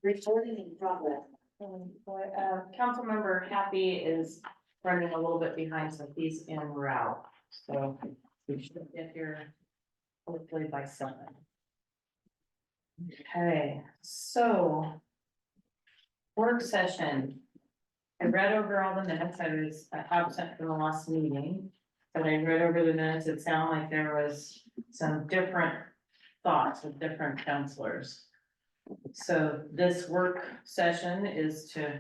Recording in progress. Councilmember Happy is running a little bit behind, so he's en route, so we should get here hopefully by 7. Okay, so work session. I read over all the minutes. I was absent from the last meeting, but I read over the minutes. It sounded like there was some different thoughts with different counselors. So this work session is to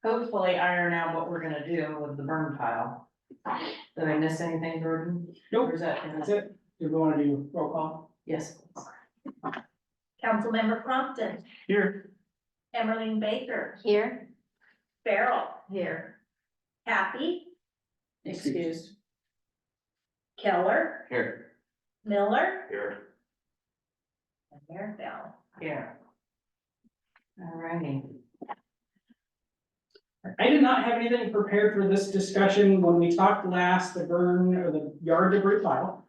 hopefully iron out what we're gonna do with the burn pile. Did I miss anything, Jordan? Nope, Or is that? that's it. Do we want to do roll call? Yes. Councilmember Crompton, Here. Emmeline Baker, Here. Farrell. Here. Happy, Excused. Keller, Here. Miller, Here. and Mayor Bell. Here. All righty. I did not have anything prepared for this discussion. When we talked last, the burn or the yard debris pile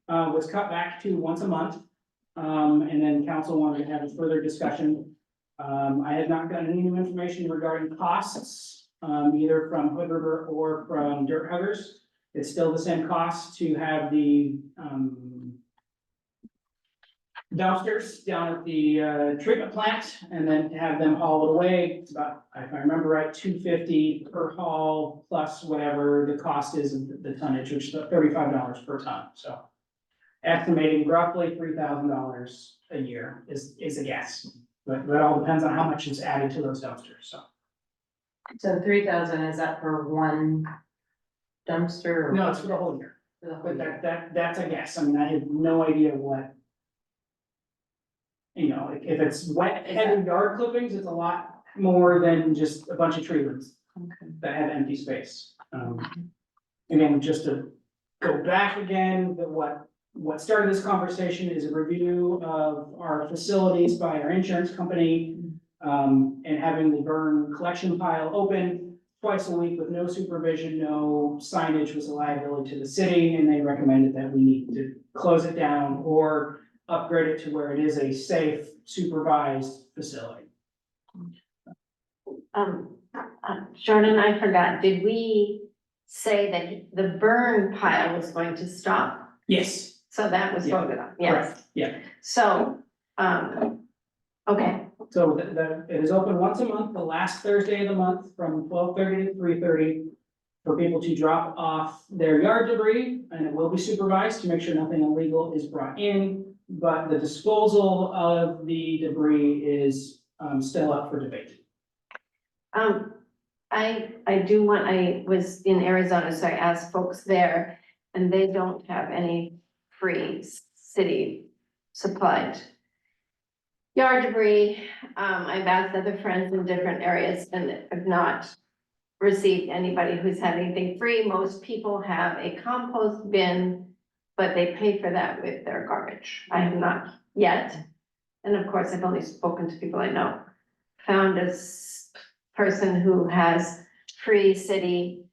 was cut back to once a month. And then council wanted to have a further discussion. I had not gotten any new information regarding costs, either from Hood River or from Dirt Huggers. It's still the same cost to have the dumpsters down at the treatment plant and then to have them haul it away. It's about, if I remember right, $250 per haul plus whatever the cost is of the tonnage, which is $35 per ton. So estimating roughly $3,000 a year is a guess, but it all depends on how much is added to those dumpsters. So 3,000, is that for one dumpster? Or No, it's for the whole year, for the whole but year? that's a guess. I mean, I have no idea what. You know, if it's wet, heavy yard clippings, it's a lot more than just a bunch of tree limbs Okay. that have empty space. Again, just to go back again, what started this conversation is a review of our facilities by our insurance company. And having the burn collection pile open twice a week with no supervision, no signage was a liability to the city, and they recommended that we need to close it down or upgrade it to where it is a safe, supervised facility. Jordan, I forgot, did we say that the burn pile was going to stop? Yes, So that was Yeah. voted on, yes. correct, yeah. So, okay, So it is open once a month, the last Thursday of the month from 12:30 to 3:30 for people to drop off their yard debris, and it will be supervised to make sure nothing illegal is brought in. But the disposal of the debris is still up for debate. I was in Arizona, so I asked folks there, and they don't have any free city supplied yard debris. I've asked other friends in different areas and have not received anybody who's had anything free. Most people have a compost bin, but they pay for that with their garbage. I have not yet. And of course, I've only spoken to people I know. Found a person who has free city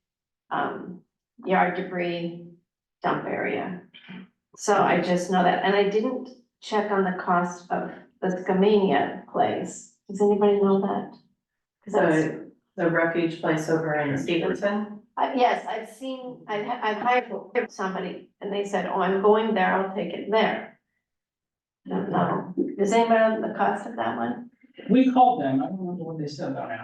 yard debris dump area. So I just know that, and I didn't check on the cost of the Skamania place. Does anybody know that? 'Cause that's- The refuge place over in Stevenson? yes, I've hired somebody and they said, oh, I'm going there, I'll take it there. Don't know. Does anybody know the cost of that one? We called them, I don't remember what they said about it.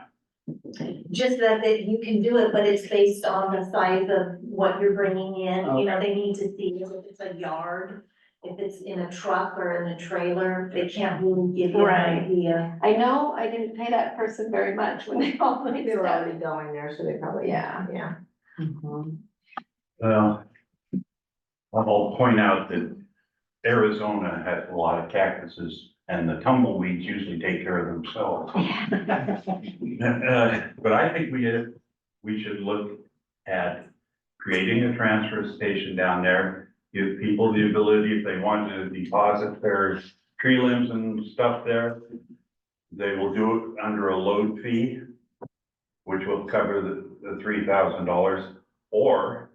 Just that you can do it, but it's based on the size of what you're bringing in, you know, they need to see if it's a yard. If it's in a truck or in a trailer, they can't really give you Right. an idea. I know I didn't pay that person very much when they called me. They were already going there, so they probably, Yeah. yeah. Well, I'll point out that Arizona has a lot of cactuses and the tumbleweeds usually take care of themselves. But I think we should look at creating a transfer station down there. Give people the ability, if they want to deposit their tree limbs and stuff there, they will do it under a load fee, which will cover the $3,000, or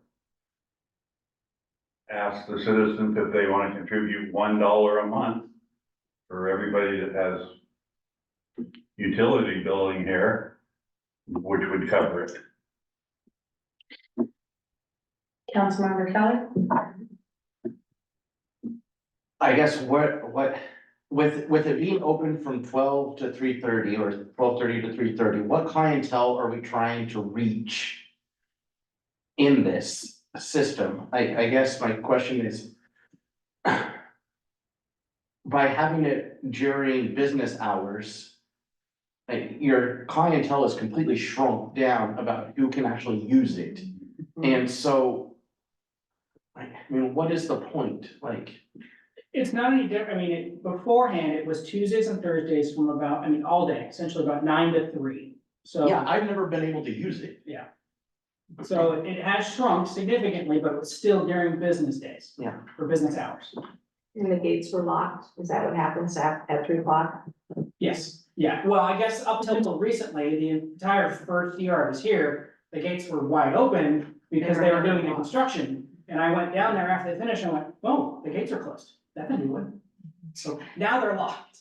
ask the citizens if they want to contribute $1 a month for everybody that has utility billing here, which would cover it. Councilmember Kelly? I guess with it being open from 12 to 3:30 or 12:30 to 3:30, what clientele are we trying to reach in this system? I guess my question is, by having it during business hours, your clientele is completely shrunk down about who can actually use it. And so, I mean, what is the point? Like, It's not any different, I mean, beforehand, it was Tuesdays and Thursdays from about, I mean, all day, essentially about 9 to 3. So. yeah, I've never been able to use it. So it has shrunk significantly, but it's still during business days. Yeah. For business hours. And the gates were locked, is that what happens at 3 o'clock? Yes, yeah, well, I guess up until recently, the entire first year I was here, the gates were wide open because they were doing the construction. And I went down there after they finished and went, oh, the gates are closed, that didn't do it. So now they're locked.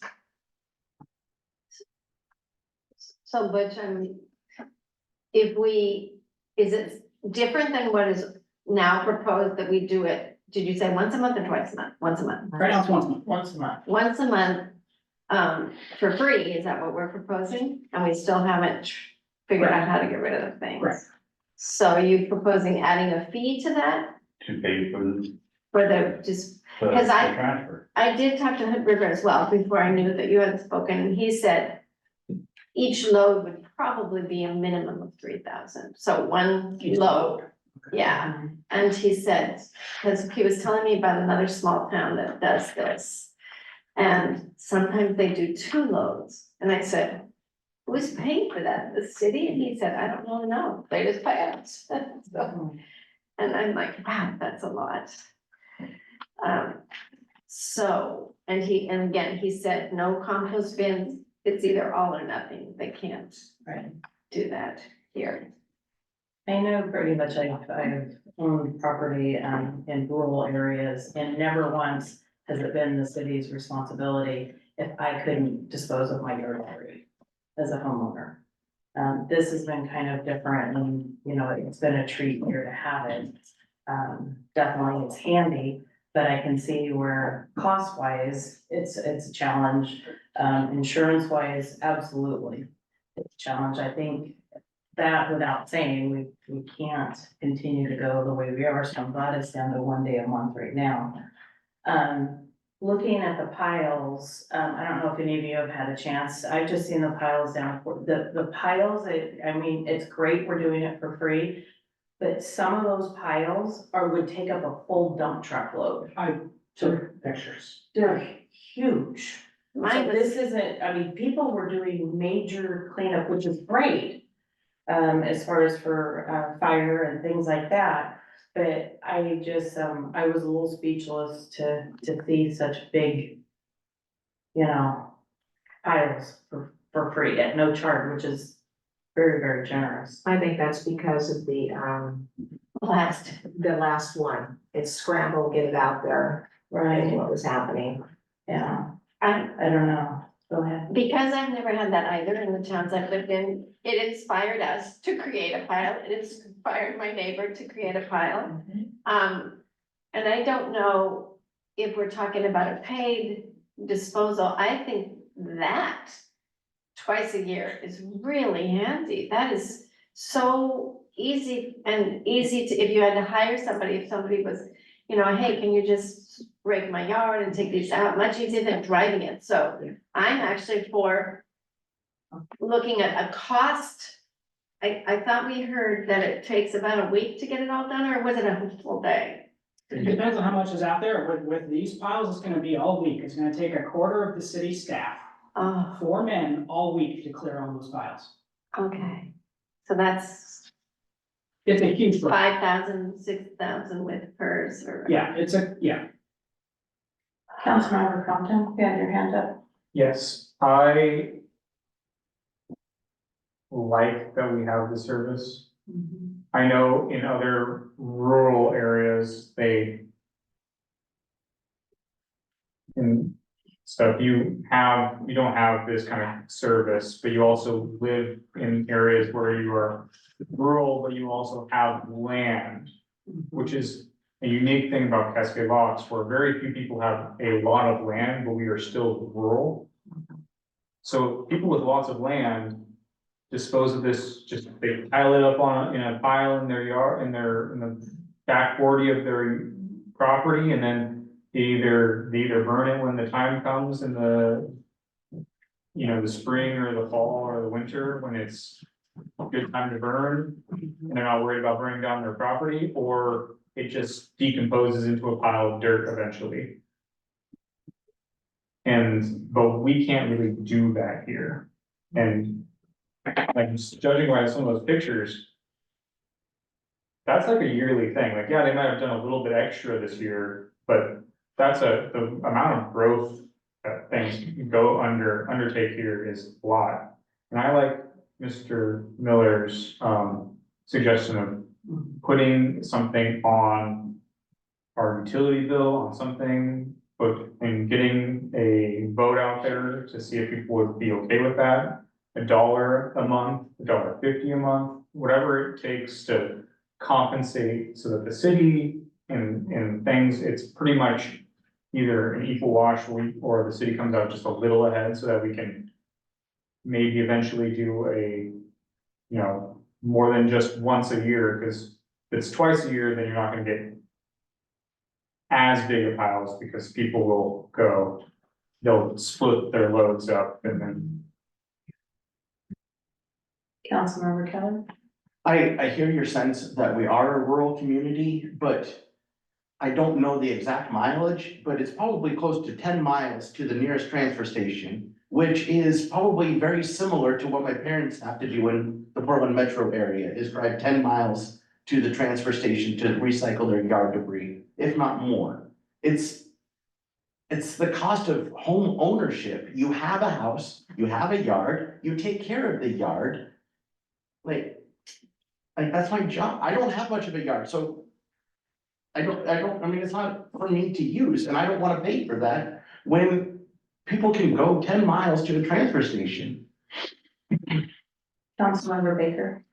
So Butch, is it different than what is now proposed that we do it? Did you say once a month or twice a month? Once a month. Right now it's once a month. Once a month. Once a month, for free, is that what we're proposing? And we still haven't figured out how to get rid of the things. Correct. So are you proposing adding a fee to that To pay for for the, just, the 'Cause I- transfer. I did talk to Hood River as well before I knew that you had spoken, and he said each load would probably be a minimum of 3,000, so one Each load. Yeah, and he said, because he was telling me about another small town that does this. And sometimes they do 2 loads, and I said, who's paying for that, the city? And he said, I don't really know, they just pay us. So, and I'm like, wow, that's a lot. So, and again, he said, no compost bins, it's either all or nothing, they can't Right. do that here. I know pretty much I've owned property in rural areas, and never once has it been the city's responsibility if I couldn't dispose of my yard debris as a homeowner. This has been kind of different, and, you know, it's been a treat here to have it. Definitely it's handy, but I can see where cost wise, it's a challenge. Insurance wise, absolutely, it's a challenge. I think that without saying, we can't continue to go the way we are, so I'm glad it's down to 1 day a month right now. Looking at the piles, I don't know if any of you have had a chance, I've just seen the piles down, the piles, I mean, it's great, we're doing it for free. But some of those piles would take up a full dump truck load. I took pictures. They're huge. So Mine was, this isn't, I mean, people were doing major cleanup, which is great. As far as for, fire and things like that. But I just, I was a little speechless to see such big, you know, piles for free at no charge, which is very, very generous. I think that's because of the last one, it's scramble, get it out there, and what was happening. Yeah, I, I don't know, go ahead. because I've never had that either in the towns I've lived in, it inspired us to create a pile, it inspired my neighbor to create a pile. And I don't know if we're talking about a paid disposal, I think that twice a year is really handy, that is so easy to, if you had to hire somebody, if somebody was, you know, hey, can you just rake my yard and take these out, much easier than driving it, so I'm actually for looking at a cost. I thought we heard that it takes about a week to get it all done, or was it a full day? It depends on how much is out there. With these piles, it's gonna be all week. It's gonna take a quarter of the city staff, Oh, 4 men all week to clear all those piles. okay, so that's It's a huge project. 5,000, 6,000 with hers, or? Yeah, yeah. Councilmember Compton, you had your hand up. Yes, I like that we have the service. I know in other rural areas, in So if you don't have this kind of service, but you also live in areas where you are rural, but you also have land, which is a unique thing about Cascade Locks, where very few people have a lot of land, but we are still rural. So people with lots of land dispose of this, just they pile it up in a pile in their yard, in the back 40 of their property, and then they either burn it when the time comes in the, the spring or the fall or the winter, when it's a good time to burn, and they're not worried about burning down their property, or it just decomposes into a pile of dirt eventually. But we can't really do that here. And like, just judging by some of those pictures, that's like a yearly thing. Like, yeah, they might have done a little bit extra this year, but that's the amount of growth that things undertake here is a lot. And I like Mr. Miller's suggestion of putting something on our utility bill, on something, and getting a vote out there to see if people would be okay with that. $1 a month, $1.50 a month, whatever it takes to compensate so that the city and things, it's pretty much either an equal wash, or the city comes out just a little ahead, so that we can maybe eventually do a, more than just once a year, because if it's twice a year, then you're not gonna get as big of piles, because people will they'll split their loads up, and then. Councilmember Keller? I hear your sense that we are a rural community, but I don't know the exact mileage, but it's probably close to 10 miles to the nearest transfer station, which is probably very similar to what my parents have to do in the Portland metro area, is drive 10 miles to the transfer station to recycle their yard debris, if not more. It's the cost of home ownership. You have a house, you have a yard, you take care of the yard. Like that's my job. I don't have much of a yard, so I mean, it's not for me to use, and I don't wanna pay for that when people can go 10 miles to the transfer station. Councilmember Baker?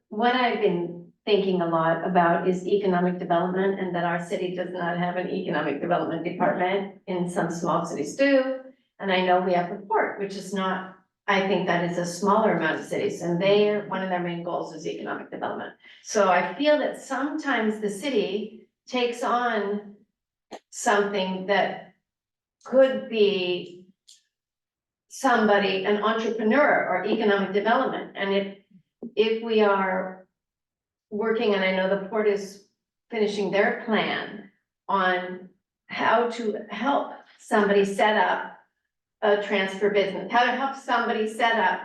What I've been thinking a lot about is economic development, and that our city does not have an economic development department. In some small cities do, and I know we have the port, which is not, I think that is a smaller amount of cities, and one of their main goals is economic development. So I feel that sometimes the city takes on something that could be somebody, an entrepreneur or economic development, and if we are working, and I know the port is finishing their plan on how to help somebody set up a transfer business, how to help somebody set up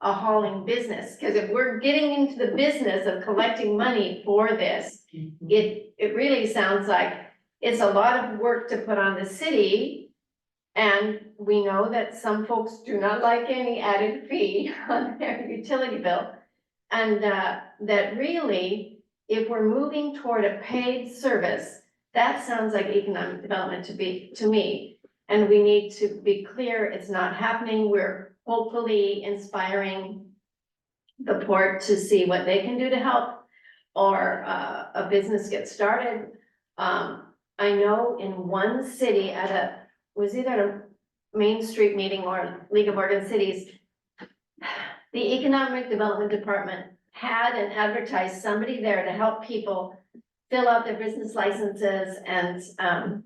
a hauling business. Because if we're getting into the business of collecting money for this, it really sounds like it's a lot of work to put on the city. And we know that some folks do not like any added fee on their utility bill. And that really, if we're moving toward a paid service, that sounds like economic development to me. And we need to be clear, it's not happening. We're hopefully inspiring the port to see what they can do to help, or a business get started. I know in one city was either a Main Street meeting or League of Oregon Cities, the Economic Development Department had and advertised somebody there to help people fill out their business licenses, and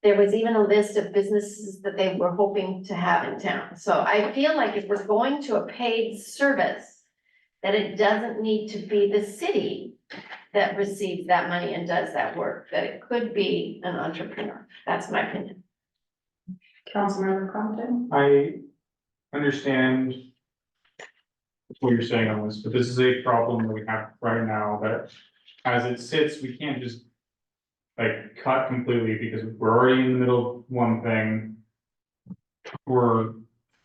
there was even a list of businesses that they were hoping to have in town. So I feel like if we're going to a paid service, that it doesn't need to be the city that receives that money and does that work, that it could be an entrepreneur. That's my opinion. Councilmember Compton? I understand what you're saying on this, but this is a problem that we have right now, that as it sits, we can't just like cut completely, because we're already in the middle of one thing. We're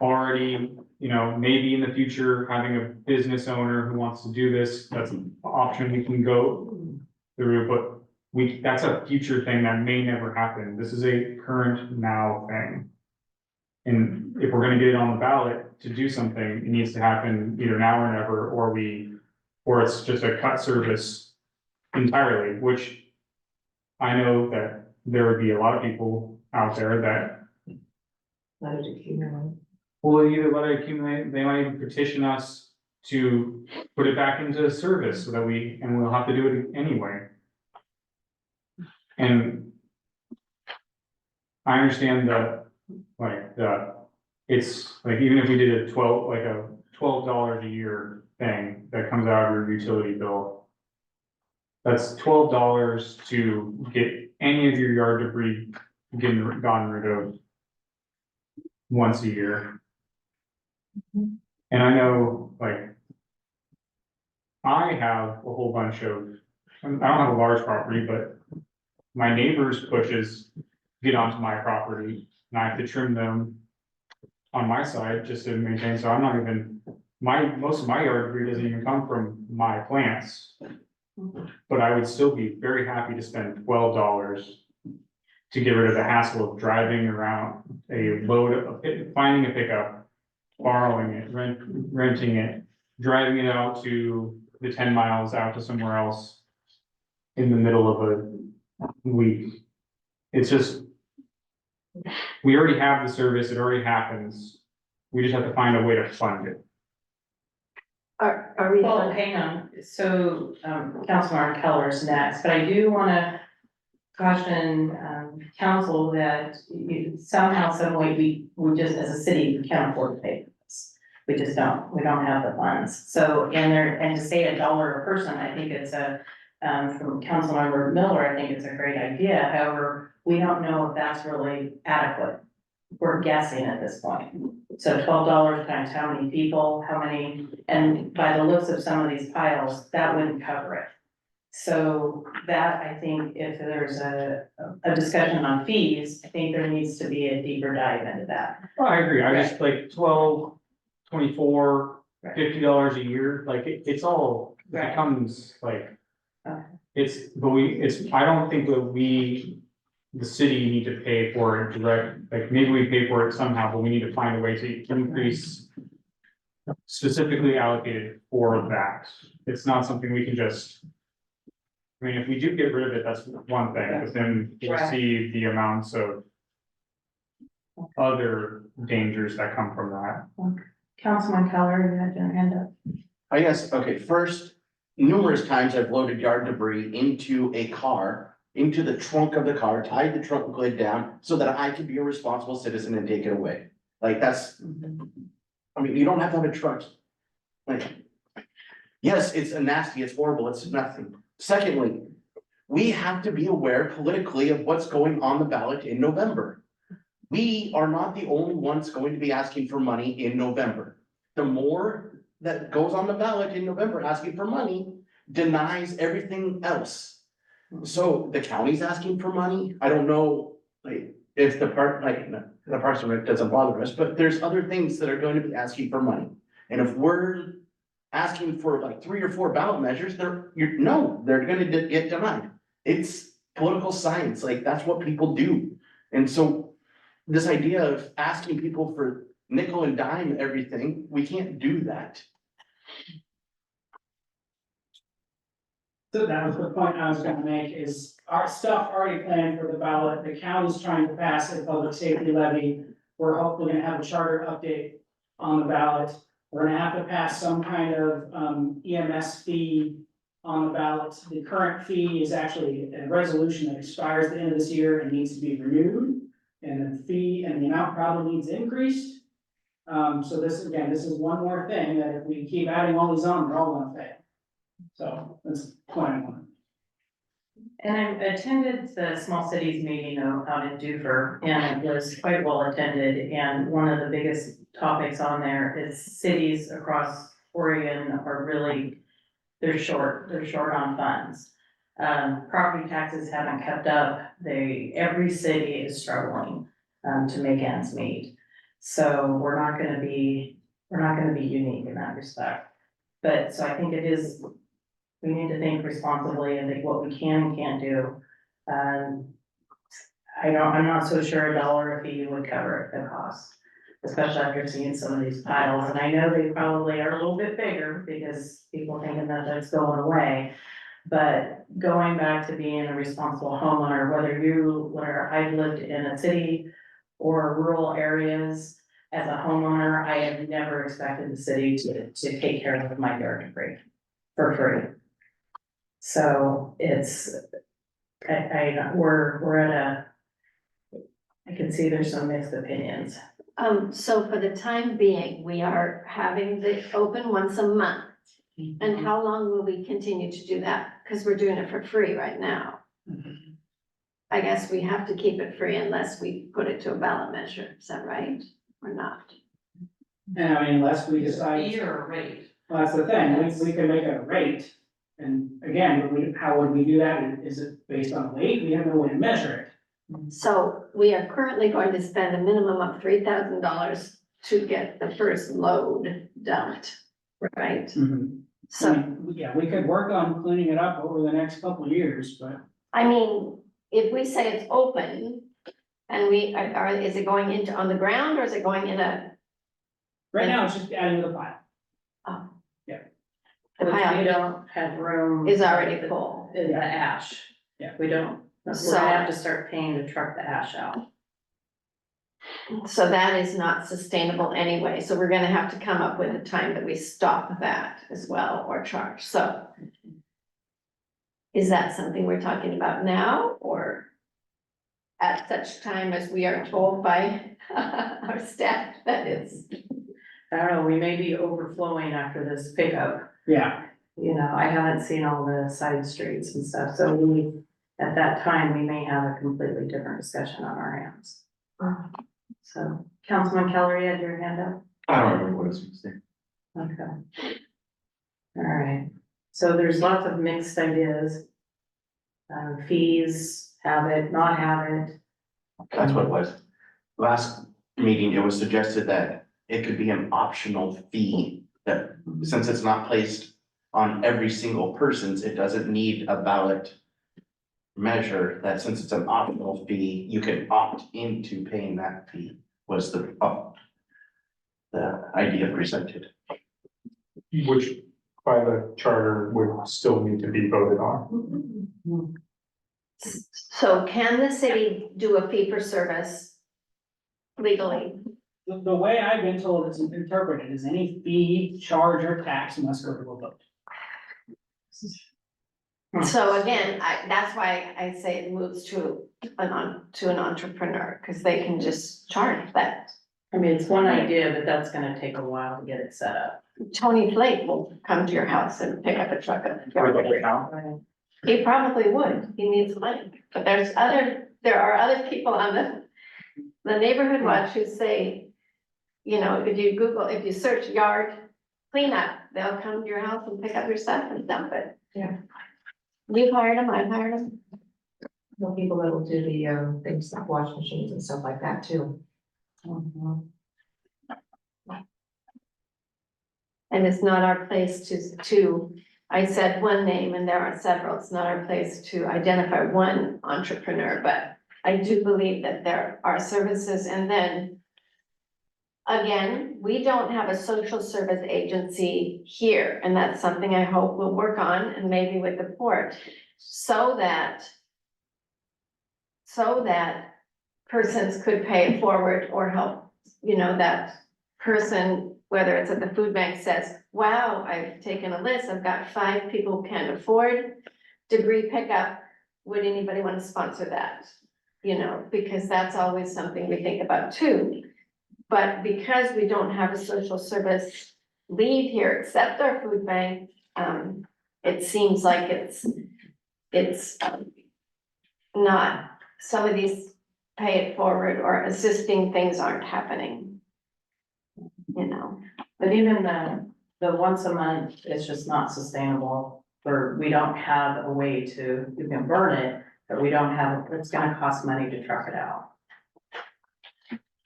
already, maybe in the future, having a business owner who wants to do this, that's an option we can go through, but that's a future thing that may never happen. This is a current now thing. And if we're gonna get it on the ballot to do something, it needs to happen either now or never, or it's just a cut service entirely, which I know that there would be a lot of people out there that Let it accumulate. will either let it accumulate, they might even petition us to put it back into service so that and we'll have to do it anyway. And I understand that, it's like, even if we did a $12 a year thing that comes out of your utility bill. That's $12 to get any of your yard debris gotten rid of once a year. And I know, I have a whole bunch of, I don't have a large property, but my neighbor's pushes get onto my property, and I have to trim them on my side just to maintain, so I'm not even, most of my yard debris doesn't even come from my plants. But I would still be very happy to spend $12 to get rid of the hassle of driving around finding a pickup, borrowing it, renting it, driving it out to the 10 miles out to somewhere else in the middle of a week. It's just, we already have the service, it already happens. We just have to find a way to fund it. Are we? Well, hang on, so, Councilmember Keller's next, but I do wanna caution, council that somehow, some way, we just, as a city, we can't afford to pay for this. We just don't, we don't have the funds, so, and to say $1 a person, I think it's from Councilmember Miller, I think it's a great idea, however, we don't know if that's really adequate. We're guessing at this point. So $12 times how many people, and by the looks of some of these piles, that wouldn't cover it. So that, I think, if there's a discussion on fees, I think there needs to be a deeper dive into that. Oh, I agree, I just $12, $24, $50 a year, it's all, it Right. becomes Okay. I don't think that the city need to pay for it direct, maybe we pay for it somehow, but we need to find a way to increase specifically allocated for that. It's not something we can just, I mean, if we do get rid of it, that's one thing, but then we'll Right. see the amounts of other dangers that come from that. Councilman Keller, you had your hand up. I guess, okay, first, numerous times I've loaded yard debris into a car, into the trunk of the car, tied the trunk lid down so that I could be a responsible citizen and take it away. That's, I mean, you don't have to have a truck. Yes, it's nasty, it's horrible, it's nothing. Secondly, we have to be aware politically of what's going on the ballot in November. We are not the only ones going to be asking for money in November. The more that goes on the ballot in November asking for money denies everything else. So the county's asking for money. I don't know, if the Parks and Rec doesn't bother us, but there's other things that are going to be asking for money. And if we're asking for 3 or 4 ballot measures, they're gonna get denied. It's political science, that's what people do. And so this idea of asking people for nickel and dime everything, we can't do that. So that was the point I was gonna make, is our stuff already planned for the ballot, the county's trying to pass a public safety levy. We're hopefully gonna have a charter update on the ballot. We're gonna have to pass some kind of EMS fee on the ballot. The current fee is actually a resolution that expires at the end of this year and needs to be renewed. And the fee and the amount probably needs increased. So this is one more thing that if we keep adding all these on, they're all gonna fail. So that's point one. And I attended the small cities meeting out in Dufur, and it was quite well attended, and one of the biggest topics on there is cities across Oregon are really, they're short on funds. Property taxes haven't kept up, every city is struggling, to make ends meet. So we're not gonna be unique in that respect. But, so I think we need to think responsibly and think what we can and can't do. I'm not so sure $1 a fee would cover the cost. Especially after seeing some of these piles, and I know they probably are a little bit bigger because people thinking that that's going away. But going back to being a responsible homeowner, whether I've lived in a city or rural areas, as a homeowner, I have never expected the city to take care of my yard debris for free. So it's, we're at a, I can see there's some mixed opinions. So for the time being, we are having the open once a month. And how long will we continue to do that? Because we're doing it for free right now. I guess we have to keep it free unless we put it to a ballot measure. Is that right? Or not? And I mean, unless we decide, Fee or rate? well, that's the thing, we can make it a rate. And again, how would we do that? Is it based on weight? We have no way to measure it. So we are currently going to spend a minimum of $3,000 to get the first load dumped, right? So, yeah, we could work on cleaning it up over the next couple of years, but. I mean, if we say it's open and is it going into on the ground or is it going in a? Right now, it's just adding to the pile. The Which pile we don't have room. is already full. In the ash. Yeah. We don't, we're So- gonna have to start paying to truck the ash out. So that is not sustainable anyway, so we're gonna have to come up with a time that we stop that as well or charge, so. Is that something we're talking about now or? At such time as we are told by our staff that it's, I don't know, we may be overflowing after this pickup. Yeah, You know, I haven't seen all the side streets and stuff, so at that time, we may have a completely different discussion on our hands. So, Councilman Keller, you had your hand up? I don't remember what I was gonna say. Okay. All right, so there's lots of mixed ideas. Fees, have it, not have it. That's what it was. Last meeting, it was suggested that it could be an optional fee, that since it's not placed on every single person's, it doesn't need a ballot measure, that since it's an optional fee, you can opt into paying that fee, was the idea presented. Which by the charter would still need to be voted on. so can the city do a fee for service legally? the way I've been told it's interpreted is any fee, charge, or tax must go to a vote. So again, that's why I say it moves to an entrepreneur, because they can just charge that. I mean, it's one idea, but that's gonna take a while to get it set up. Tony Flake will come to your house and pick up a truck of yard debris. He probably would, he needs money, but there are other people on the neighborhood watch who say, you know, if you search yard cleanup, they'll come to your house and pick up your stuff and dump it. Yeah. You've hired them, I've hired them. The people that will do the things like wash machines and stuff like that too. And it's not our place to, I said one name and there are several, it's not our place to identify one entrepreneur, but I do believe that there are services, and then again, we don't have a social service agency here, and that's something I hope we'll work on, and maybe with the port, so that persons could pay it forward or help, you know, that person, whether it's at the food bank, says, wow, I've taken a list, I've got 5 people who can't afford debris pickup, would anybody want to sponsor that? You know, because that's always something we think about too. But because we don't have a social service lead here except our food bank, it seems like it's not, some of these pay it forward or assisting things aren't happening. You know, But even the once a month, it's just not sustainable, or we don't have a way to, you can burn it, but we don't have, it's gonna cost money to truck it out.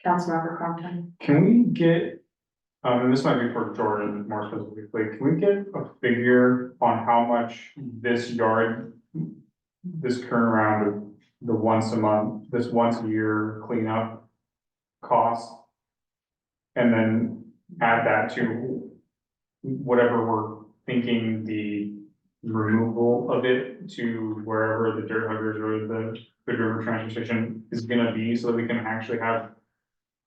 Councilmember Crompton? Can we get, and this might be for Jordan more specifically, can we get a figure on how much this current round of the once a month, this once a year cleanup costs? And then add that to whatever we're thinking the removal of it to wherever the dirt huggers or the Good River transfer station is gonna be, so that we can actually have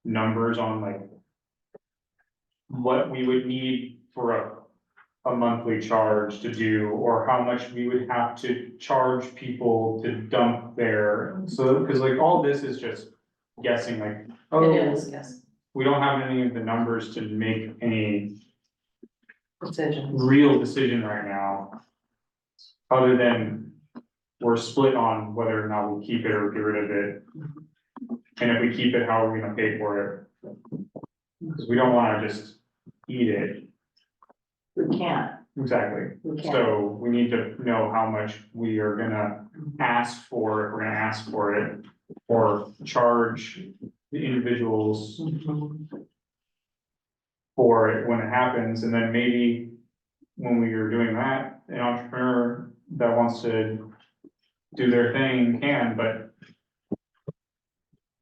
numbers on like what we would need for a monthly charge to do, or how much we would have to charge people to dump there. So, cause like all this is just guessing, like, oh, It is, yes, we don't have any of the numbers to make any decisions. real decision right now. Other than we're split on whether or not we'll keep it or get rid of it. And if we keep it, how are we gonna pay for it? Because we don't wanna just eat it. We can't, Exactly. we can't. So we need to know how much we are gonna ask for, if we're gonna ask for it, or charge the individuals for it when it happens, and then maybe when we are doing that, an entrepreneur that wants to do their thing can, but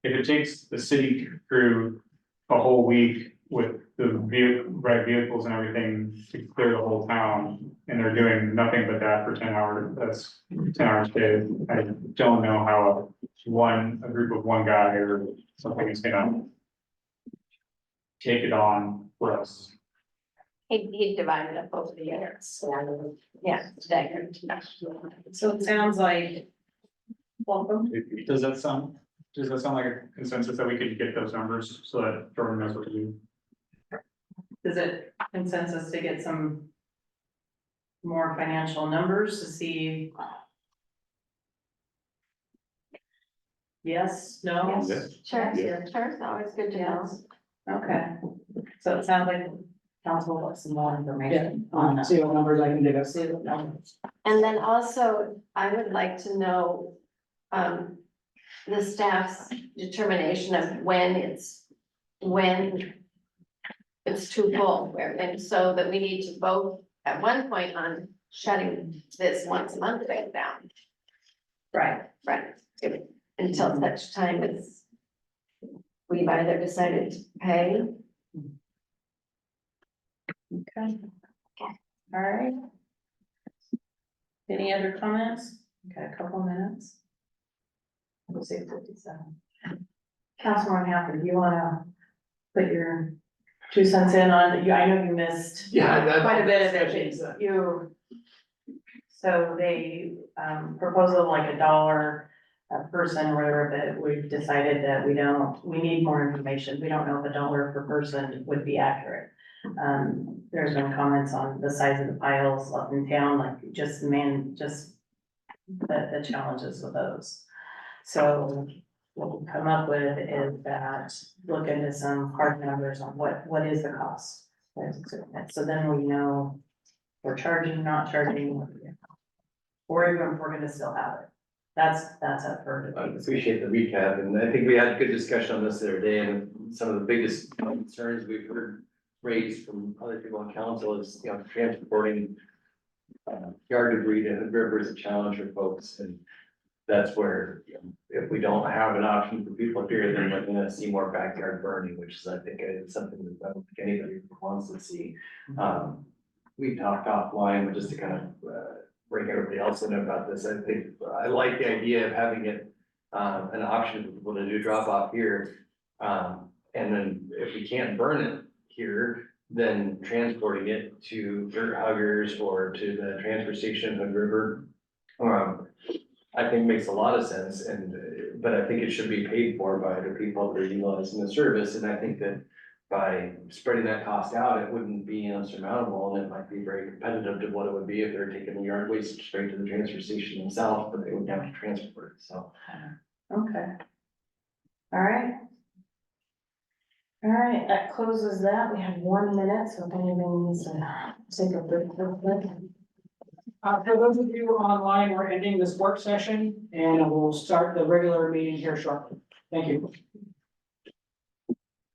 if it takes the city crew a whole week with the right vehicles and everything to clear the whole town, and they're doing nothing but that for 10 hours, that's 10 hours a day. I don't know how a group of one guy or something is gonna take it on for us. He divided up over the years. Yeah, staggered. So it sounds like, welcome. Does that sound like a consensus that we could get those numbers so that Jordan knows what to do? Is it consensus to get some more financial numbers to see? Yes, no? Yes. Sure, Yes. sure, it's always good to know. Yes. Okay, so it sounds like council wants some more information on that. See what numbers I can dig up. See what numbers. And then also, I would like to know, the staff's determination of when it's too full, and so that we need to vote at one point on shutting this once a month thing down. Right, Right, until such time as we've either decided to pay. okay. All right. Any other comments? Got a couple minutes. We'll say 57. Councilman Happy, do you wanna put your 2 cents in on, I know you missed quite a bit of it, you. So they, proposal like $1 a person or whatever, but we've decided that we need more information. We don't know if $1 per person would be accurate. There's been comments on the size of the piles up in town, like just the challenges with those. So what we come up with is that, look into some hard numbers on what is the cost. So then we know if we're charging, not charging, or even if we're gonna still have it. That's up for I debate. appreciate the recap, and I think we had a good discussion on this the other day, and some of the biggest concerns we've heard raised from other people on council is, transporting yard debris to the river is a challenge for folks, and that's where, if we don't have an option for people here, then we're gonna see more backyard burning, which is, I think, something that I don't think anybody wants to see. We talked offline, but just to kind of bring everybody else in about this, I think, I like the idea of having it an option for people to do drop off here. And then if we can't burn it here, then transporting it to dirt huggers or to the transfer station on the river. I think makes a lot of sense, but I think it should be paid for by the people that are utilizing the service, and I think that by spreading that cost out, it wouldn't be insurmountable, and it might be very competitive to what it would be if they're taking the yard waste straight to the transfer station themselves, but they wouldn't have to transport it, so. Okay. All right. All right, that closes that. We have 1 minute, so if anyone needs to take a break real quick. For those of you online, we're ending this work session and we'll start the regular meeting here shortly. Thank you.